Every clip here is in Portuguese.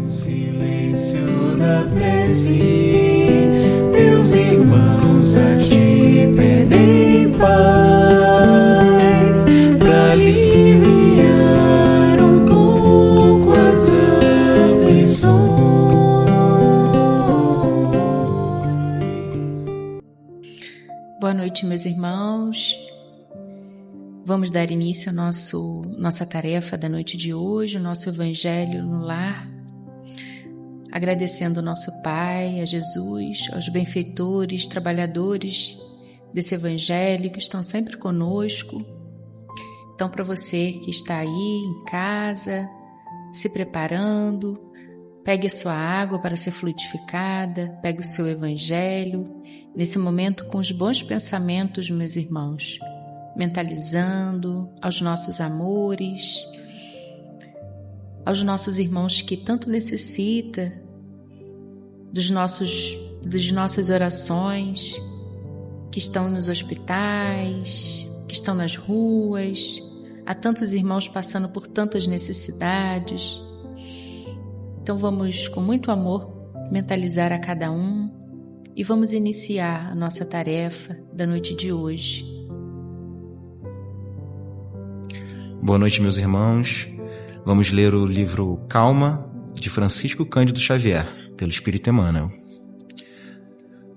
Silêncio da prece, teus irmãos a ti pedem paz, pra aliviar um pouco as aflições. Boa noite, meus irmãos. Vamos dar início à nossa tarefa da noite de hoje, o nosso Evangelho no Lar, agradecendo ao nosso Pai, a Jesus, aos benfeitores, trabalhadores desse Evangelho que estão sempre conosco. Então, para você que está aí em casa, se preparando, pegue a sua água para ser fluidificada, pegue o seu Evangelho, nesse momento com os bons pensamentos, meus irmãos, mentalizando aos nossos amores, aos nossos irmãos que tanto necessitam das nossas orações, que estão nos hospitais, que estão nas ruas. Há tantos irmãos passando por tantas necessidades. Então vamos, com muito amor, mentalizar a cada um e vamos iniciar a nossa tarefa da noite de hoje. Boa noite, meus irmãos. Vamos ler o livro Calma, de Francisco Cândido Xavier, pelo Espírito Emmanuel.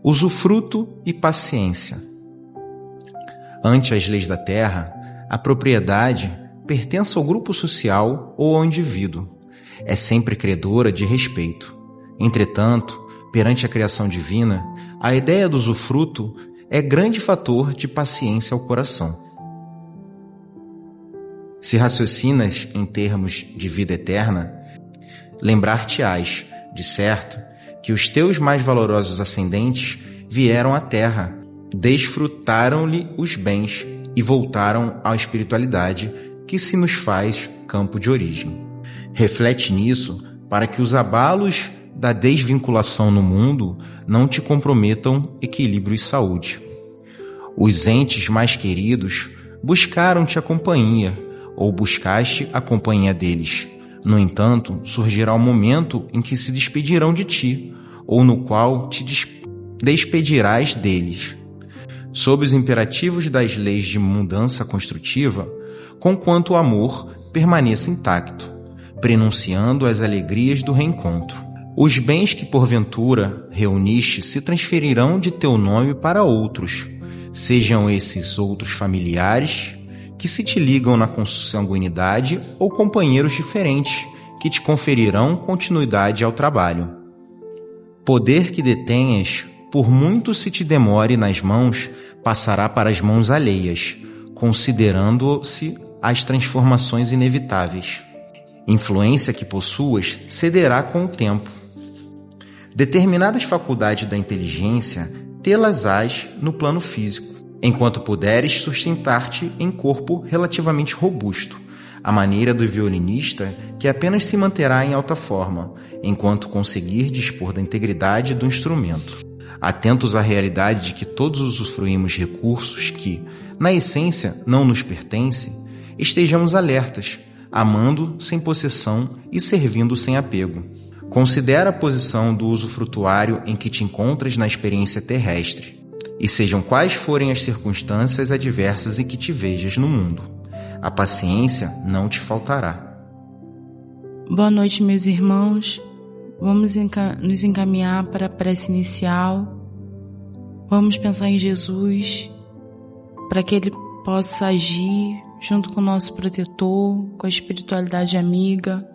Usufruto e paciência. Ante as leis da terra, a propriedade pertence ao grupo social ou ao indivíduo. É sempre credora de respeito. Entretanto, perante a criação divina, a ideia do usufruto é grande fator de paciência ao coração. Se raciocinas em termos de vida eterna, lembrar-te-ás, de certo, que os teus mais valorosos ascendentes vieram à terra, desfrutaram-lhe os bens e voltaram à espiritualidade que se nos faz campo de origem. Reflete nisso para que os abalos da desvinculação no mundo não te comprometam equilíbrio e saúde. Os entes mais queridos buscaram-te a companhia, ou buscaste a companhia deles. No entanto, surgirá um momento em que se despedirão de ti, ou no qual te despedirás deles. Sob os imperativos das leis de mudança construtiva, conquanto o amor permaneça intacto, prenunciando as alegrias do reencontro. Os bens que porventura reuniste se transferirão de teu nome para outros, sejam esses outros familiares, que se te ligam na consanguinidade, ou companheiros diferentes, que te conferirão continuidade ao trabalho. Poder que detenhas, por muito se te demore nas mãos, passará para as mãos alheias, considerando-se as transformações inevitáveis. Influência que possuas cederá com o tempo. Determinadas faculdades da inteligência tê-las-ás no plano físico, enquanto puderes sustentar-te em corpo relativamente robusto, à maneira do violinista que apenas se manterá em alta forma, enquanto conseguir dispor da integridade do instrumento. Atentos à realidade de que todos usufruímos recursos que, na essência, não nos pertencem, estejamos alertas, amando sem possessão e servindo sem apego. Considera a posição do usufrutuário em que te encontras na experiência terrestre, e sejam quais forem as circunstâncias adversas em que te vejas no mundo, a paciência não te faltará. Boa noite, meus irmãos. Vamos nos encaminhar para a prece inicial. Vamos pensar em Jesus, para que Ele possa agir junto com o nosso protetor, com a espiritualidade amiga,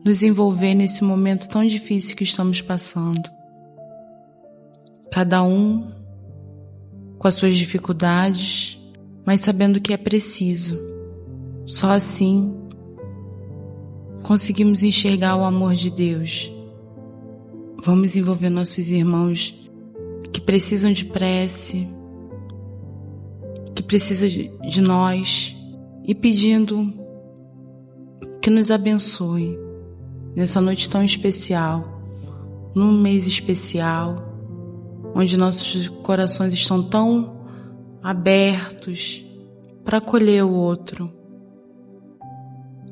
nos envolver nesse momento tão difícil que estamos passando. Cada um com as suas dificuldades, mas sabendo que é preciso. Só assim conseguimos enxergar o amor de Deus. Vamos envolver nossos irmãos que precisam de prece, que precisam de nós, e pedindo que nos abençoe nessa noite tão especial, num mês especial, onde nossos corações estão tão abertos para acolher o outro.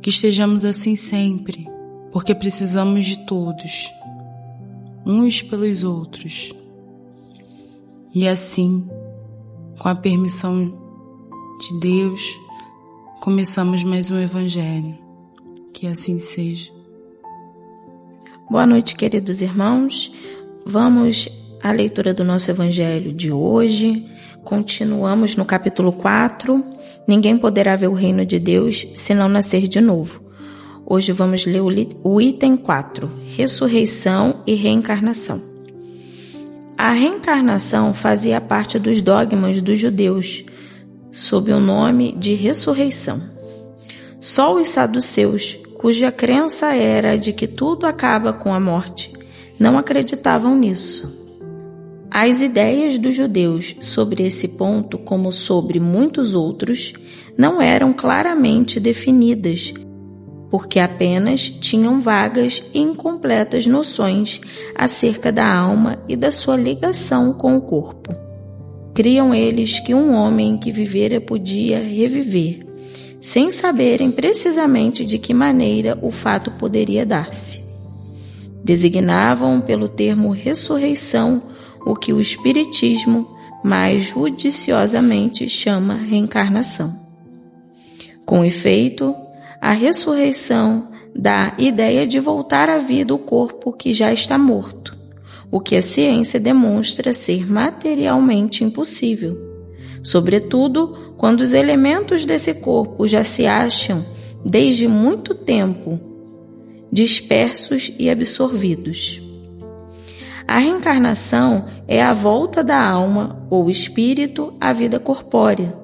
Que estejamos assim sempre, porque precisamos de todos, uns pelos outros. E assim, com a permissão de Deus, começamos mais um Evangelho. Que assim seja. Boa noite, queridos irmãos. Vamos à leitura do nosso Evangelho de hoje. Continuamos no capítulo 4. Ninguém poderá ver o reino de Deus se não nascer de novo. Hoje vamos ler o item 4, ressurreição e reencarnação. A reencarnação fazia parte dos dogmas dos judeus, sob o nome de ressurreição. Só os saduceus, cuja crença era de que tudo acaba com a morte, não acreditavam nisso. As ideias dos judeus sobre esse ponto, como sobre muitos outros, não eram claramente definidas, porque apenas tinham vagas e incompletas noções acerca da alma e da sua ligação com o corpo. Criam eles que um homem que vivera podia reviver, sem saberem precisamente de que maneira o fato poderia dar-se. Designavam pelo termo ressurreição o que o Espiritismo mais judiciosamente chama reencarnação. Com efeito, a ressurreição dá ideia de voltar à vida o corpo que já está morto, o que a ciência demonstra ser materialmente impossível, sobretudo quando os elementos desse corpo já se acham, desde muito tempo, dispersos e absorvidos. A reencarnação é a volta da alma ou espírito à vida corpórea,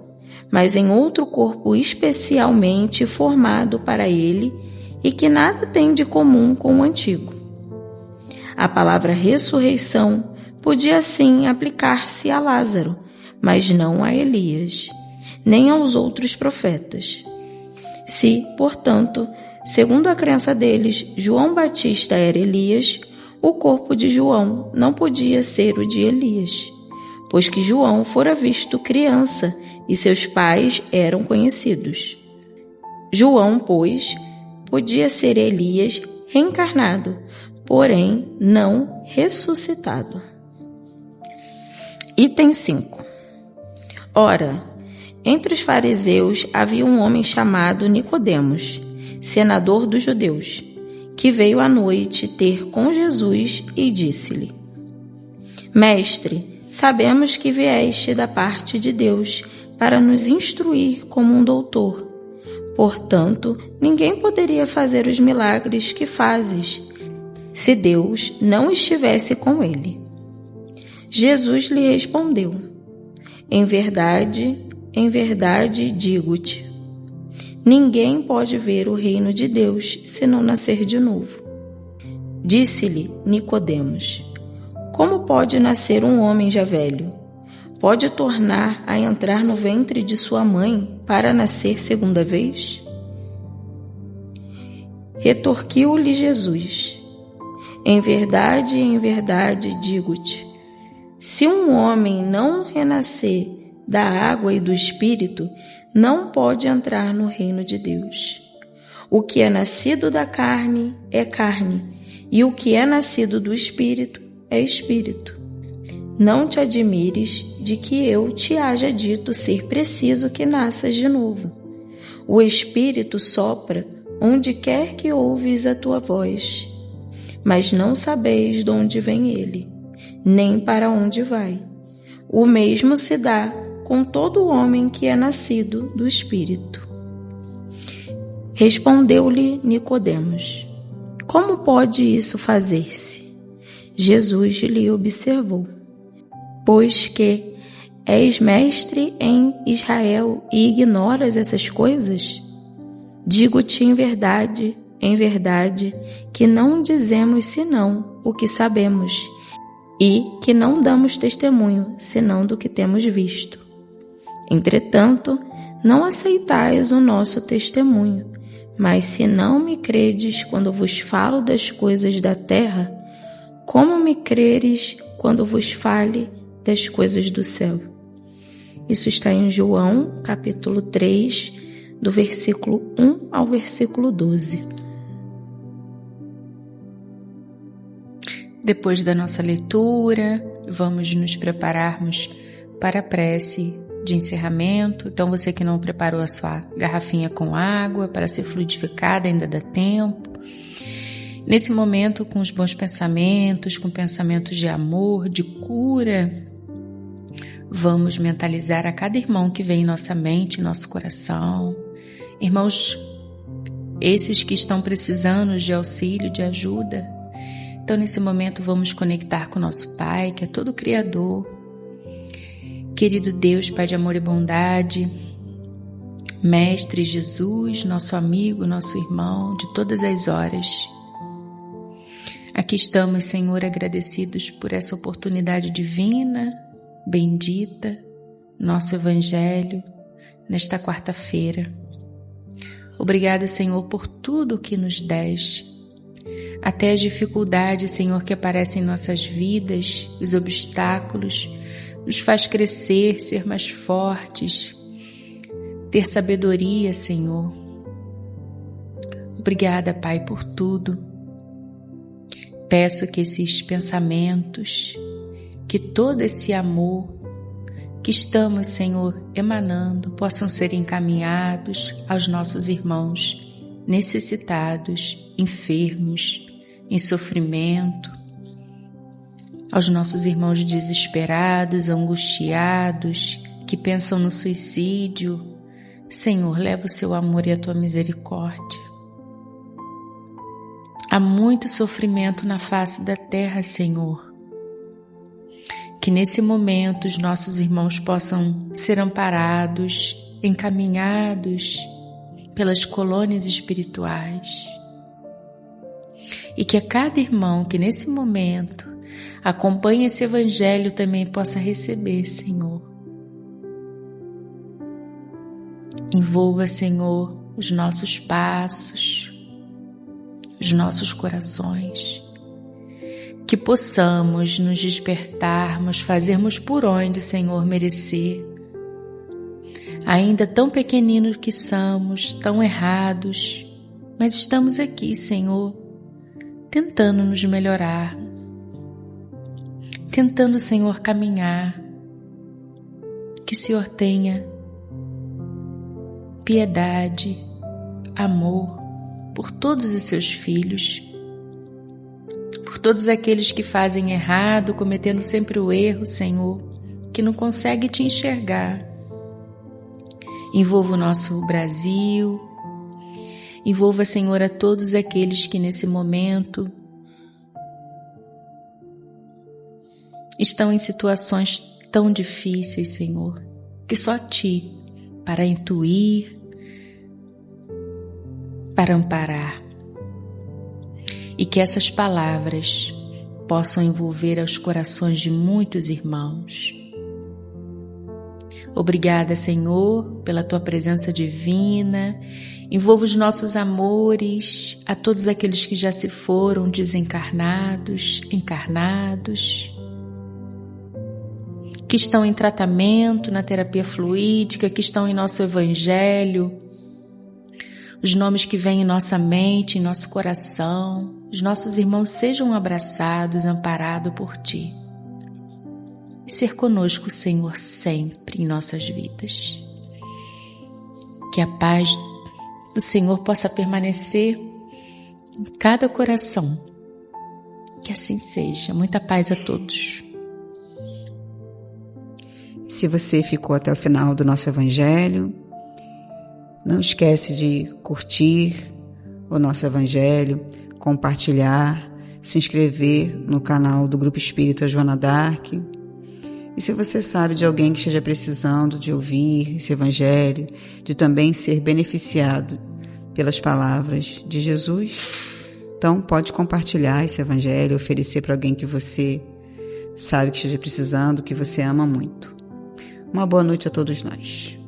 mas em outro corpo especialmente formado para ele e que nada tem de comum com o antigo. A palavra ressurreição podia assim aplicar-se a Lázaro, mas não a Elias, nem aos outros profetas. Se, portanto, segundo a crença deles, João Batista era Elias, o corpo de João não podia ser o de Elias, pois que João fora visto criança e seus pais eram conhecidos. João, pois, podia ser Elias reencarnado, porém não ressuscitado. Item 5. Ora, entre os fariseus havia um homem chamado Nicodemos, senador dos judeus, que veio à noite ter com Jesus e disse-lhe: Mestre, sabemos que vieste da parte de Deus para nos instruir como um doutor. Portanto, ninguém poderia fazer os milagres que fazes, se Deus não estivesse com ele. Jesus lhe respondeu: em verdade, digo-te, ninguém pode ver o reino de Deus se não nascer de novo. Disse-lhe Nicodemos: como pode nascer um homem já velho? Pode tornar a entrar no ventre de sua mãe para nascer segunda vez? Retorquiu-lhe Jesus: em verdade, digo-te, se um homem não renascer da água e do Espírito, não pode entrar no reino de Deus. O que é nascido da carne é carne, e o que é nascido do Espírito é Espírito. Não te admires de que eu te haja dito ser preciso que nasças de novo. O Espírito sopra onde quer que ouves a tua voz, mas não sabeis de onde vem ele, nem para onde vai. O mesmo se dá com todo homem que é nascido do Espírito. Respondeu-lhe Nicodemos: como pode isso fazer-se? Jesus lhe observou: pois que és mestre em Israel e ignoras essas coisas? Digo-te em verdade, que não dizemos senão o que sabemos, e que não damos testemunho senão do que temos visto. Entretanto, não aceitais o nosso testemunho, mas se não me credes quando vos falo das coisas da terra, como me creres quando vos fale das coisas do céu? Isso está em João, capítulo 3, do versículo 1 ao versículo 12. Depois da nossa leitura, vamos nos prepararmos para a prece de encerramento. Então, você que não preparou a sua garrafinha com água para ser fluidificada, ainda dá tempo. Nesse momento, com os bons pensamentos, com pensamentos de amor, de cura, vamos mentalizar a cada irmão que vem em nossa mente, em nosso coração. Irmãos, esses que estão precisando de auxílio, de ajuda. Então, nesse momento, vamos conectar com o nosso Pai, que é todo Criador. Querido Deus, Pai de amor e bondade, Mestre Jesus, nosso amigo, nosso irmão, de todas as horas. Aqui estamos, Senhor, agradecidos por essa oportunidade divina, bendita, nosso Evangelho, nesta quarta-feira. Obrigada, Senhor, por tudo que nos deste. Até as dificuldades, Senhor, que aparecem em nossas vidas, os obstáculos, nos faz crescer, ser mais fortes, ter sabedoria, Senhor. Obrigada, Pai, por tudo. Peço que esses pensamentos, que todo esse amor que estamos, Senhor, emanando, possam ser encaminhados aos nossos irmãos necessitados, enfermos, em sofrimento, aos nossos irmãos desesperados, angustiados, que pensam no suicídio. Senhor, leva o seu amor e a tua misericórdia. Há muito sofrimento na face da terra, Senhor. Que nesse momento os nossos irmãos possam ser amparados, encaminhados pelas colônias espirituais. E que a cada irmão que nesse momento acompanhe esse Evangelho também possa receber, Senhor. Envolva, Senhor, os nossos passos, os nossos corações. Que possamos nos despertarmos, fazermos por onde, Senhor, merecer. Ainda tão pequeninos que somos, tão errados, mas estamos aqui, Senhor, tentando nos melhorar, tentando, Senhor, caminhar. Que o Senhor tenha piedade, amor por todos os seus filhos, por todos aqueles que fazem errado, cometendo sempre o erro, Senhor, que não consegue te enxergar. Envolva o nosso Brasil, envolva, Senhor, a todos aqueles que nesse momento estão em situações tão difíceis, Senhor, que só Ti para intuir, para amparar. E que essas palavras possam envolver os corações de muitos irmãos. Obrigada, Senhor, pela Tua presença divina. Envolva os nossos amores a todos aqueles que já se foram desencarnados, encarnados, que estão em tratamento, na terapia fluídica, que estão em nosso Evangelho, os nomes que vêm em nossa mente, em nosso coração. Os nossos irmãos sejam abraçados, amparados por Ti. E ser conosco, Senhor, sempre em nossas vidas. Que a paz do Senhor possa permanecer em cada coração. Que assim seja. Muita paz a todos. Se você ficou até o final do nosso Evangelho, não esquece de curtir o nosso Evangelho, compartilhar, se inscrever no canal do Grupo Espírita Joana d'Arc. E se você sabe de alguém que esteja precisando de ouvir esse Evangelho, de também ser beneficiado pelas palavras de Jesus, então pode compartilhar esse Evangelho, oferecer para alguém que você sabe que esteja precisando, que você ama muito. Uma boa noite a todos nós.